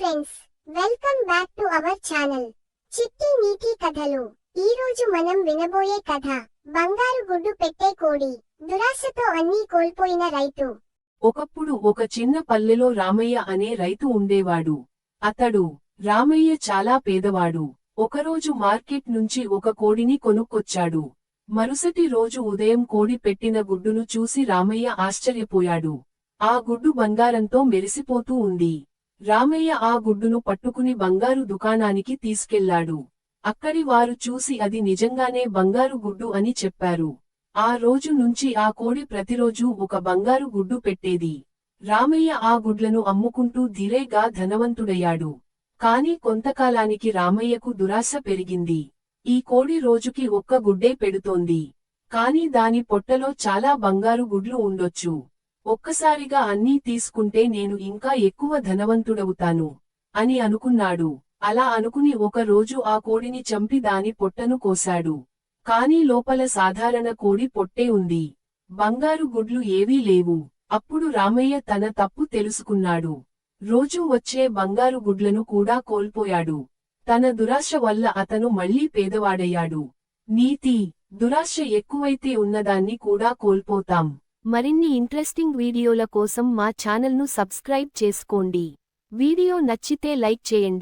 Friends, welcome back to our channel చిట్టి నీతి కథలు. ఈ రోజు మనం వినబోయే కథ బంగారు గుడ్డు పెట్టే కోడి. దురాశతో అన్నీ కోల్పోయిన రైతు. ఒకప్పుడు ఒక చిన్న పల్లెలో రామయ్య అనే రైతు ఉండేవాడు. రామయ్య చాలా పేదవాడు. ఒకరోజు మార్కెట్ నుంచి ఒక కోడిని కొనుక్కొచ్చాడు. మరుసటి రోజు ఉదయం కోడి పెట్టిన గుడ్డును చూసి రామయ్య ఆశ్చర్యపోయాడు. ఆ గుడ్డు బంగారంతో మెరిసిపోతూ ఉంది. రామయ్య ఆ గుడ్డును పట్టుకుని బంగారు దుకాణానికి తీసుకెళ్లాడు. అక్కడి వారు చూసి అది నిజంగానే బంగారు గుడ్డు అని చెప్పారు. ఆ రోజు నుంచి ఆ కోడి ప్రతిరోజూ ఒక బంగారు గుడ్డు పెట్టేది. రామయ్య ఆ గుడ్లను అమ్ముకుంటూ ధీరేగా ధనవంతుడయ్యాడు. కాని కొంతకాలానికి రామయ్యకు దురాశ పెరిగింది. ఈ కోడి రోజుకి ఒక్క గుడ్డే పెడుతోంది. కాని దాని పొట్టలో చాలా బంగారు గుడ్లు ఉండొచ్చు. ఒక్కసారిగా అన్నీ తీసుకుంటే నేను ఇంకా ఎక్కువ ధనవంతుడవుతాను అని అనుకున్నాడు. అలా అనుకుని ఒక రోజు ఆ కోడిని చంపి దాని పొట్టను కోశాడు. కాని లోపల సాధారణ కోడి పొట్టే ఉంది. బంగారు గుడ్లు ఏవీ లేవు. అప్పుడు రామయ్య తన తప్పు తెలుసుకున్నాడు. రోజూ వచ్చే బంగారు గుడ్లను కూడా కోల్పోయాడు. తన దురాశ వల్ల అతను మళ్లీ పేదవాడయ్యాడు. నీతి: దురాశ ఎక్కువైతే ఉన్నదాన్ని కూడా కోల్పోతాం. మరిన్ని ఇంట్రెస్టింగ్ వీడియోల కోసం మా ఛానల్ను సబ్స్క్రైబ్ చేసుకోండి. వీడియో నచ్చితే లైక్ చేయండి.